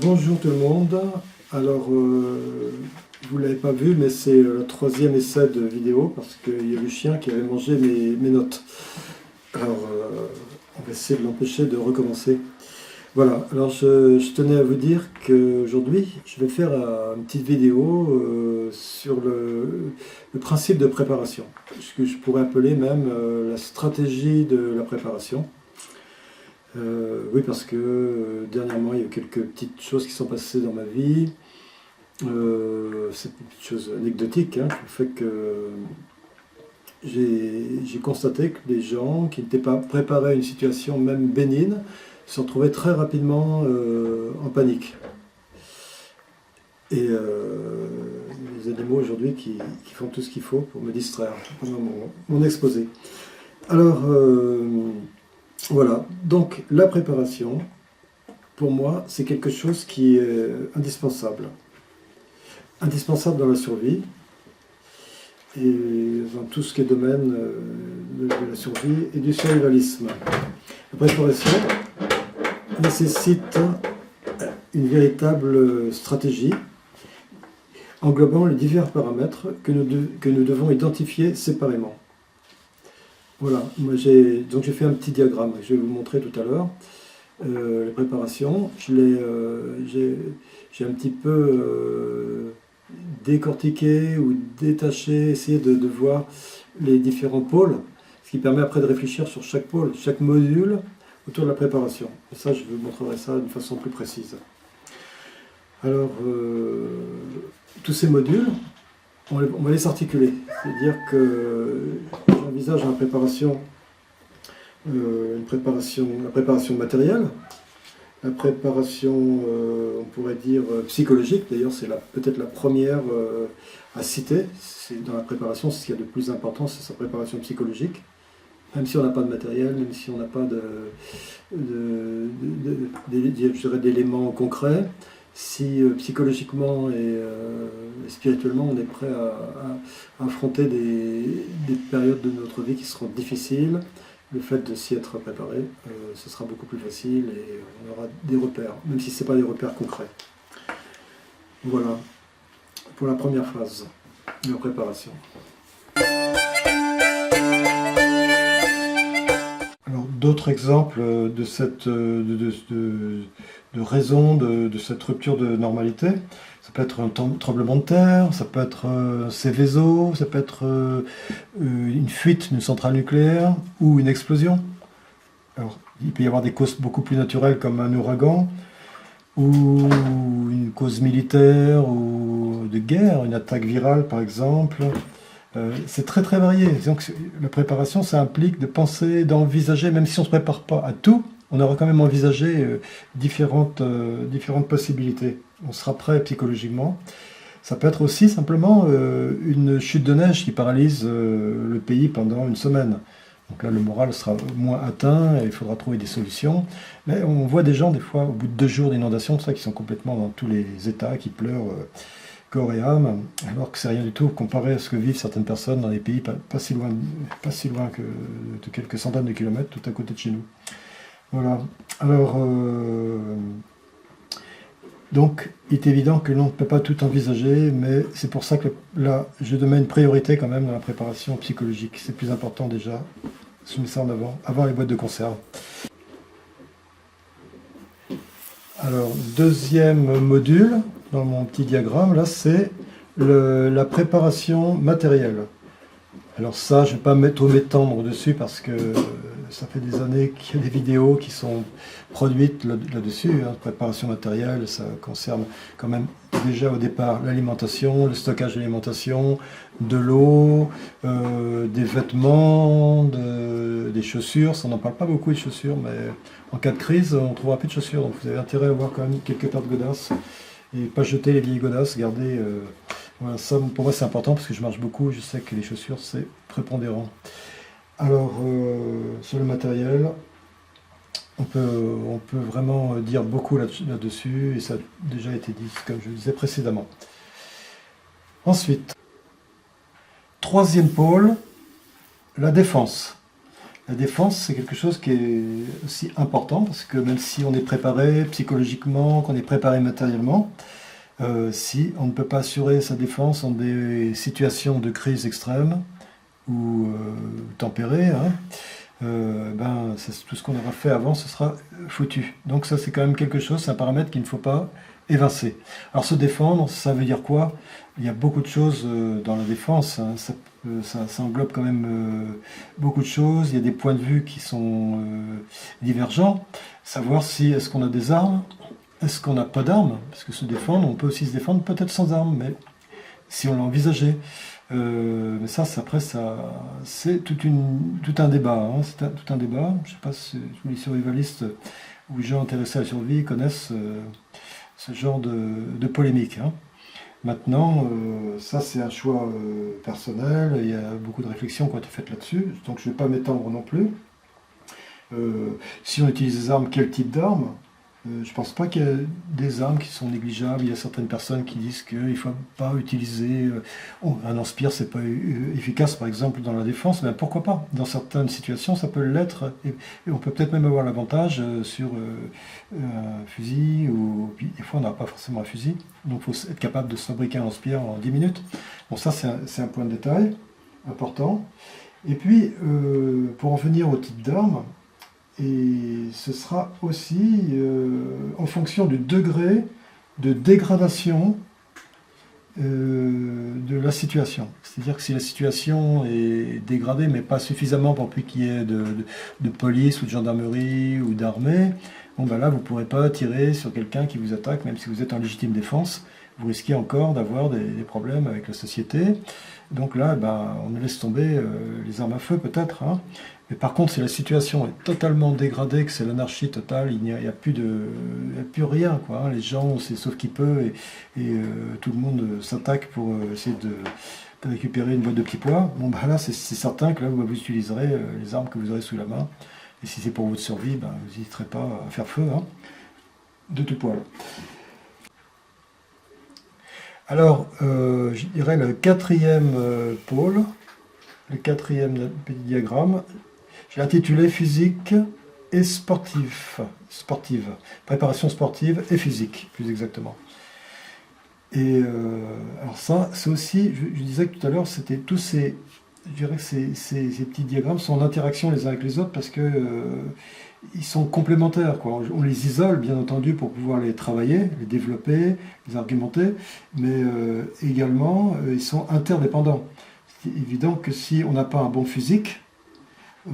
Bonjour tout le monde. Alors, vous ne l'avez pas vu, mais c'est le troisième essai de vidéo parce qu'il y a le chien qui avait mangé mes notes. Alors, on va essayer de l'empêcher de recommencer. Voilà, alors je tenais à vous dire qu'aujourd'hui, je vais faire une petite vidéo sur le principe de préparation, ce que je pourrais appeler même la stratégie de la préparation. Oui, parce que dernièrement, il y a eu quelques petites choses qui sont passées dans ma vie. C'est des petites choses anecdotiques, hein, qui ont fait que j'ai constaté que les gens qui n'étaient pas préparés à une situation même bénigne se retrouvaient très rapidement en panique. Et les animaux aujourd'hui qui font tout ce qu'il faut pour me distraire pendant mon exposé. Alors, voilà, donc la préparation, pour moi, c'est quelque chose qui est indispensable. Indispensable dans la survie et dans tout ce qui est domaine de la survie et du survivalisme. La préparation nécessite une véritable stratégie englobant les divers paramètres que nous devons identifier séparément. Voilà, moi j'ai fait un petit diagramme que je vais vous montrer tout à l'heure. La préparation, j'ai un petit peu décortiqué ou détaché, essayé de voir les différents pôles, ce qui permet après de réfléchir sur chaque pôle, chaque module autour de la préparation. Et ça, je vous montrerai ça d'une façon plus précise. Alors, tous ces modules, on va les articuler. C'est-à-dire que j'envisage la préparation matérielle, la préparation, on pourrait dire, psychologique. D'ailleurs, c'est peut-être la première à citer. Dans la préparation, c'est ce qu'il y a de plus important, c'est sa préparation psychologique. Même si on n'a pas de matériel, même si on n'a pas d'éléments concrets, si psychologiquement et spirituellement on est prêt à affronter des périodes de notre vie qui seront difficiles, le fait de s'y être préparé, ce sera beaucoup plus facile et on aura des repères, même si ce n'est pas des repères concrets. Voilà, pour la première phase de la préparation. Alors, d'autres exemples de cette de raison de cette rupture de normalité, ça peut être un tremblement de terre, ça peut être un Céveso, ça peut être une fuite d'une centrale nucléaire ou une explosion. Alors, il peut y avoir des causes beaucoup plus naturelles comme un ouragan ou une cause militaire ou de guerre, une attaque virale par exemple. C'est très très varié. Donc, la préparation, ça implique de penser, d'envisager, même si on ne se prépare pas à tout, on aura quand même envisagé différentes possibilités. On sera prêt psychologiquement. Ça peut être aussi simplement une chute de neige qui paralyse le pays pendant une semaine. Donc là, le moral sera moins atteint et il faudra trouver des solutions. Mais on voit des gens, des fois, au bout de 2 jours d'inondation, qui sont complètement dans tous les états, qui pleurent corps et âme, alors que c'est rien du tout comparé à ce que vivent certaines personnes dans des pays pas si loin que de quelques centaines de kilomètres, tout à côté de chez nous. Voilà. Alors, donc, il est évident que l'on ne peut pas tout envisager, mais c'est pour ça que là, je donne une priorité quand même dans la préparation psychologique. C'est plus important déjà. Je mets ça en avant les boîtes de conserve. Alors, deuxième module dans mon petit diagramme, là, c'est la préparation matérielle. Alors ça, je ne vais pas trop m'étendre dessus parce que ça fait des années qu'il y a des vidéos qui sont produites là-dessus. Préparation matérielle, ça concerne quand même déjà au départ l'alimentation, le stockage d'alimentation, de l'eau, des vêtements, des chaussures. Ça, on n'en parle pas beaucoup des chaussures, mais en cas de crise, on ne trouvera plus de chaussures. Donc vous avez intérêt à avoir quand même quelques paires de godasses et pas jeter les vieilles godasses, garder... Voilà, ça pour moi c'est important parce que je marche beaucoup, je sais que les chaussures c'est prépondérant. Alors sur le matériel, on peut vraiment dire beaucoup là-dessus et ça a déjà été dit comme je le disais précédemment. Ensuite, troisième pôle, la défense. La défense, c'est quelque chose qui est aussi important, parce que même si on est préparé psychologiquement, qu'on est préparé matériellement, si on ne peut pas assurer sa défense en des situations de crise extrême ou tempérées, hein, tout ce qu'on aura fait avant, ce sera foutu. Donc ça, c'est quand même quelque chose, c'est un paramètre qu'il ne faut pas évincer. Alors se défendre, ça veut dire quoi? Il y a beaucoup de choses dans la défense, hein. Ça englobe quand même beaucoup de choses. Il y a des points de vue qui sont divergents. Savoir si est-ce qu'on a des armes, est-ce qu'on n'a pas d'armes, parce que se défendre, on peut aussi se défendre peut-être sans armes, mais si on l'a envisagé. Mais ça, c'est tout un débat, hein. Tout un débat. Je ne sais pas si tous les survivalistes ou les gens intéressés à la survie connaissent ce genre de polémique, hein. Maintenant, ça c'est un choix personnel, il y a beaucoup de réflexions qui ont été faites là-dessus, donc je ne vais pas m'étendre non plus. Si on utilise des armes, quel type d'armes? Je ne pense pas qu'il y ait des armes qui sont négligeables. Il y a certaines personnes qui disent qu'il ne faut pas utiliser un lance-pierre, c'est pas efficace par exemple dans la défense, mais pourquoi pas? Dans certaines situations, ça peut l'être, et on peut peut-être même avoir l'avantage sur un fusil, ou puis, des fois on n'a pas forcément un fusil, donc il faut être capable de se fabriquer un lance-pierre en 10 minutes. Bon, ça c'est un point de détail important. Et puis, pour en venir au type d'arme, et ce sera aussi en fonction du degré de dégradation de la situation. C'est-à-dire que si la situation est dégradée, mais pas suffisamment pour plus qu'il y ait de police ou de gendarmerie ou d'armée, bon ben là vous ne pourrez pas tirer sur quelqu'un qui vous attaque, même si vous êtes en légitime défense, vous risquez encore d'avoir des problèmes avec la société. Donc là, ben, on laisse tomber les armes à feu peut-être, hein. Mais par contre, si la situation est totalement dégradée, que c'est l'anarchie totale, il n'y a plus rien, quoi, hein. Les gens, c'est sauf qui peut, et tout le monde s'attaque pour essayer de récupérer une boîte de petits pois. Bon, ben là, c'est certain que là, vous utiliserez les armes que vous aurez sous la main. Et si c'est pour votre survie, ben, vous n'hésiterez pas à faire feu, hein, de tout poil. Alors, je dirais le quatrième pôle, le quatrième petit diagramme, je l'ai intitulé physique et sportive, préparation sportive et physique, plus exactement. Et alors ça, c'est aussi, je disais que tout à l'heure, c'était tous je dirais que ces petits diagrammes sont en interaction les uns avec les autres parce que ils sont complémentaires, quoi. On les isole, bien entendu, pour pouvoir les travailler, les développer, les argumenter, mais également, ils sont interdépendants. C'est évident que si on n'a pas un bon physique, un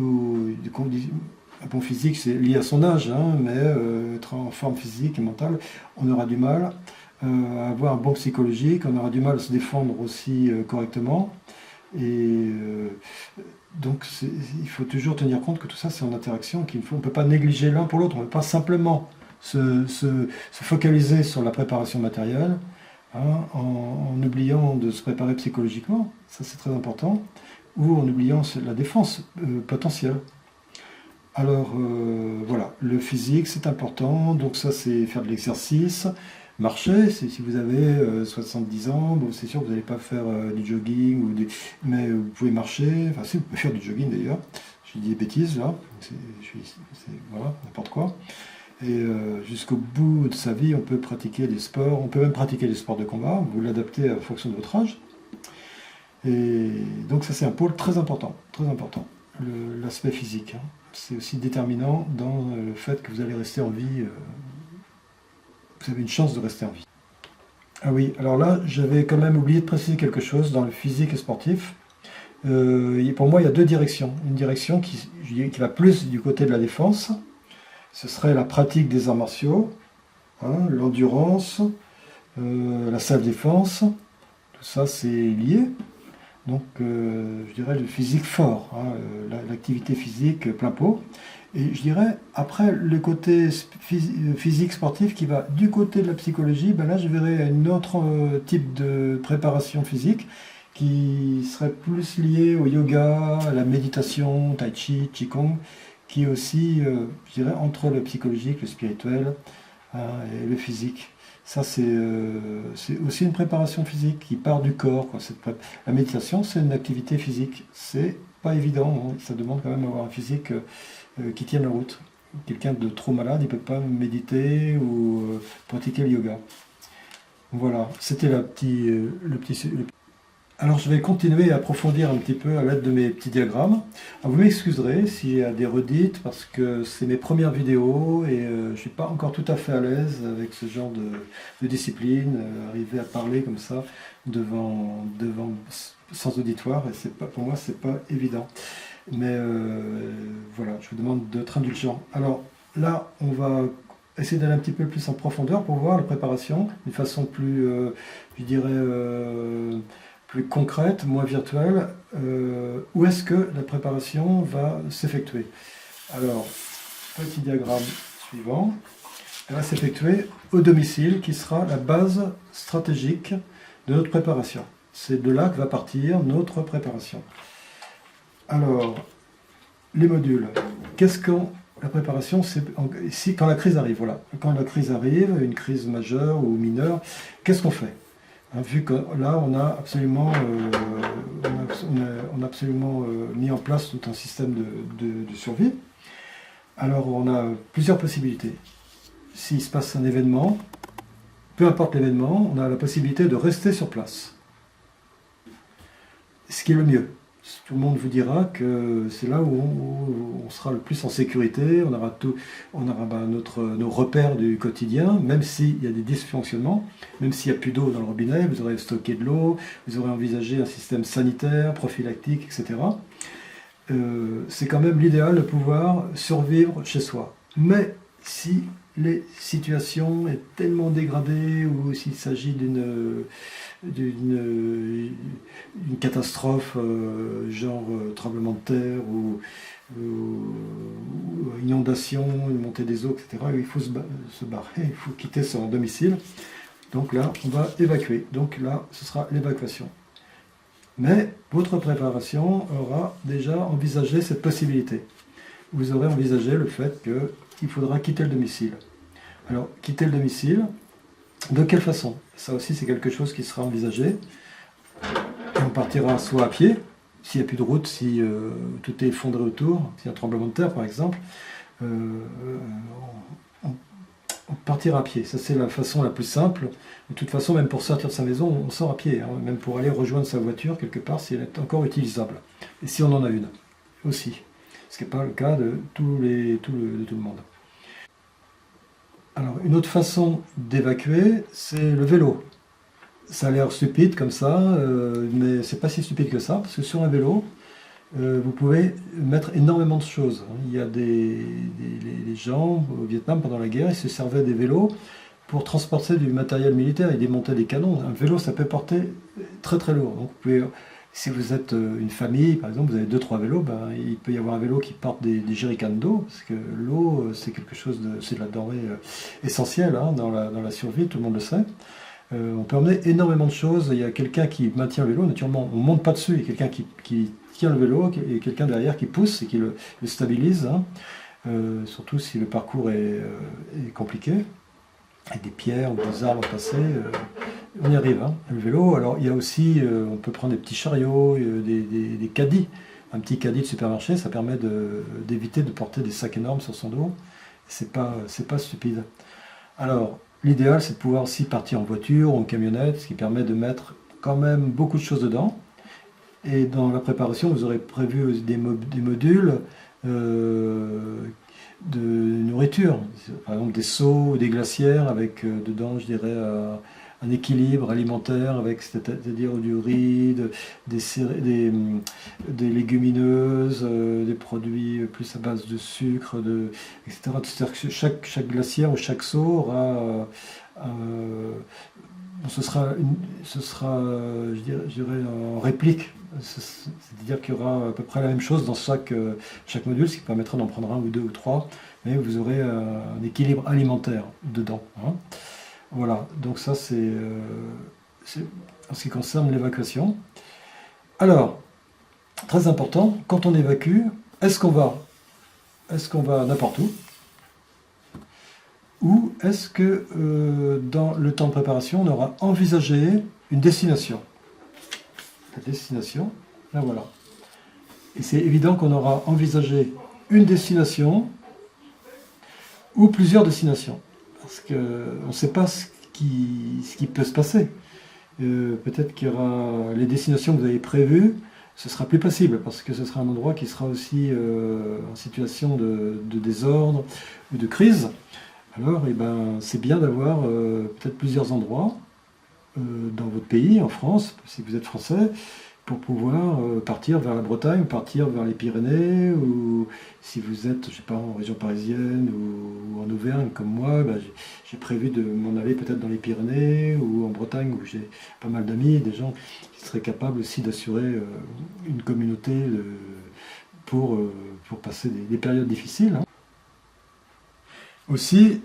bon physique, c'est lié à son âge, hein, mais être en forme physique et mentale, on aura du mal à avoir un bon psychologique, on aura du mal à se défendre aussi correctement. Et donc il faut toujours tenir compte que tout ça c'est en interaction, on ne peut pas négliger l'un pour l'autre, on ne peut pas simplement se focaliser sur la préparation matérielle, hein, en oubliant de se préparer psychologiquement, ça c'est très important, ou en oubliant la défense potentielle. Alors voilà, le physique c'est important, donc ça c'est faire de l'exercice, marcher, si vous avez 70 ans, bon, c'est sûr que vous n'allez pas faire du jogging, mais vous pouvez marcher, enfin si vous pouvez faire du jogging d'ailleurs, je dis des bêtises là, voilà, n'importe quoi. Et jusqu'au bout de sa vie, on peut pratiquer des sports, on peut même pratiquer des sports de combat, vous l'adaptez en fonction de votre âge. Et donc ça c'est un pôle très important, l'aspect physique, hein. C'est aussi déterminant dans le fait que vous allez rester en vie, vous avez une chance de rester en vie. Ah oui, alors là, j'avais quand même oublié de préciser quelque chose dans le physique et sportif. Pour moi, il y a deux directions. Une direction qui va plus du côté de la défense, ce serait la pratique des arts martiaux, hein, l'endurance, la self-défense, tout ça c'est lié. Donc, je dirais le physique fort, hein, l'activité physique plein pot. Et je dirais, après, le côté physique sportif qui va du côté de la psychologie, ben là, je verrais un autre type de préparation physique qui serait plus lié au yoga, à la méditation, tai chi, qigong, qui est aussi, je dirais, entre le psychologique, le spirituel, hein, et le physique. Ça, c'est aussi une préparation physique qui part du corps, quoi. La méditation, c'est une activité physique. C'est pas évident, hein. Ça demande quand même d'avoir un physique qui tienne la route. Quelqu'un de trop malade, il ne peut pas méditer ou pratiquer le yoga. Voilà, c'était le petit. Alors je vais continuer à approfondir un petit peu à l'aide de mes petits diagrammes. Alors, vous m'excuserez s'il y a des redites parce que c'est mes premières vidéos et je ne suis pas encore tout à fait à l'aise avec ce genre de discipline, arriver à parler comme ça devant sans auditoire, et pour moi c'est pas évident. Mais voilà, je vous demande d'être indulgent. Alors là, on va essayer d'aller un petit peu plus en profondeur pour voir la préparation d'une façon plus, je dirais, plus concrète, moins virtuelle. Où est-ce que la préparation va s'effectuer? Alors, petit diagramme suivant. Elle va s'effectuer au domicile, qui sera la base stratégique de notre préparation. C'est de là que va partir notre préparation. Alors, les modules. Qu'est-ce qu'on... La préparation, c'est quand la crise arrive, voilà. Quand la crise arrive, une crise majeure ou mineure, qu'est-ce qu'on fait? Vu que là, on a absolument, mis en place tout un système de survie. Alors, on a plusieurs possibilités. S'il se passe un événement, peu importe l'événement, on a la possibilité de rester sur place. Ce qui est le mieux. Tout le monde vous dira que c'est là où on sera le plus en sécurité, on aura nos repères du quotidien, même s'il y a des dysfonctionnements, même s'il n'y a plus d'eau dans le robinet, vous aurez stocké de l'eau, vous aurez envisagé un système sanitaire, prophylactique, etc. C'est quand même l'idéal de pouvoir survivre chez soi. Mais si les situations sont tellement dégradées ou s'il s'agit d'une catastrophe genre tremblement de terre ou inondation, une montée des eaux, etc., il faut se barrer, il faut quitter son domicile. Donc là, on va évacuer. Donc là, ce sera l'évacuation. Mais votre préparation aura déjà envisagé cette possibilité. Vous aurez envisagé le fait qu'il faudra quitter le domicile. Alors, quitter le domicile, de quelle façon? Ça aussi, c'est quelque chose qui sera envisagé. On partira soit à pied, s'il n'y a plus de route, si tout est effondré autour, s'il y a un tremblement de terre, par exemple, on partira à pied. Ça, c'est la façon la plus simple. De toute façon, même pour sortir de sa maison, on sort à pied, hein, même pour aller rejoindre sa voiture quelque part, si elle est encore utilisable. Et si on en a une, aussi. Ce qui n'est pas le cas de tout le monde. Alors, une autre façon d'évacuer, c'est le vélo. Ça a l'air stupide comme ça, mais c'est pas si stupide que ça, parce que sur un vélo, vous pouvez mettre énormément de choses. Il y a les gens au Vietnam pendant la guerre, ils se servaient des vélos pour transporter du matériel militaire, ils démontaient des canons. Un vélo, ça peut porter très très lourd. Donc, vous pouvez, si vous êtes une famille, par exemple, vous avez 2-3 vélos, il peut y avoir un vélo qui porte des jerrycans d'eau, parce que l'eau, c'est quelque chose c'est de la denrée essentielle dans la survie, tout le monde le sait. On peut emmener énormément de choses. Il y a quelqu'un qui maintient le vélo, naturellement, on ne monte pas dessus, il y a quelqu'un qui tient le vélo, et quelqu'un derrière qui pousse et qui le stabilise, surtout si le parcours est compliqué, avec des pierres ou des arbres à passer. On y arrive, le vélo. Alors il y a aussi, on peut prendre des petits chariots, des caddies. Un petit caddie de supermarché, ça permet d'éviter de porter des sacs énormes sur son dos. C'est pas stupide. Alors, l'idéal, c'est de pouvoir aussi partir en voiture ou en camionnette, ce qui permet de mettre quand même beaucoup de choses dedans. Et dans la préparation, vous aurez prévu des modules de nourriture, par exemple des seaux ou des glacières avec dedans, je dirais, un équilibre alimentaire avec, c'est-à-dire du riz, des légumineuses, des produits plus à base de sucre, etc. C'est-à-dire que chaque glacière ou chaque seau aura ce sera, je dirais, en réplique. C'est-à-dire qu'il y aura à peu près la même chose dans chaque module, ce qui permettra d'en prendre un ou deux ou trois, mais vous aurez un équilibre alimentaire dedans. Voilà, donc ça c'est en ce qui concerne l'évacuation. Alors, très important, quand on évacue, est-ce qu'on va n'importe où? Ou est-ce que dans le temps de préparation, on aura envisagé une destination? La destination, là voilà. Et c'est évident qu'on aura envisagé une destination ou plusieurs destinations. Parce qu'on ne sait pas ce qui peut se passer. Peut-être qu'il y aura les destinations que vous avez prévues, ce sera plus possible parce que ce sera un endroit qui sera aussi en situation de désordre ou de crise. Alors, eh ben, c'est bien d'avoir peut-être plusieurs endroits dans votre pays, en France, si vous êtes français, pour pouvoir partir vers la Bretagne, ou partir vers les Pyrénées, ou si vous êtes, je sais pas, en région parisienne ou en Auvergne comme moi, ben, j'ai prévu de m'en aller peut-être dans les Pyrénées ou en Bretagne où j'ai pas mal d'amis, des gens qui seraient capables aussi d'assurer une communauté pour passer des périodes difficiles, hein. Aussi,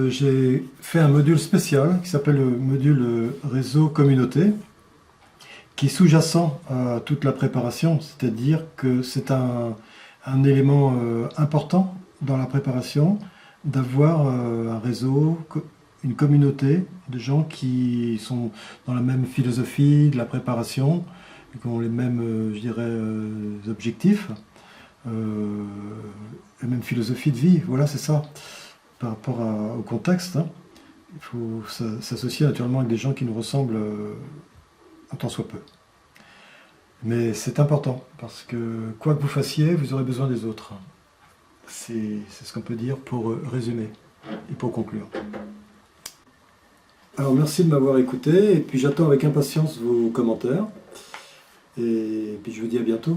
j'ai fait un module spécial qui s'appelle le module réseau communauté, qui est sous-jacent à toute la préparation, c'est-à-dire que c'est un élément important dans la préparation d'avoir un réseau, une communauté de gens qui sont dans la même philosophie de la préparation, qui ont les mêmes, je dirais, objectifs, la même philosophie de vie, voilà, c'est ça. Par rapport au contexte, hein. Il faut s'associer naturellement avec des gens qui nous ressemblent un tant soit peu. Mais c'est important, parce que quoi que vous fassiez, vous aurez besoin des autres. C'est ce qu'on peut dire pour résumer et pour conclure. Alors merci de m'avoir écouté, et puis j'attends avec impatience vos commentaires, et puis je vous dis à bientôt.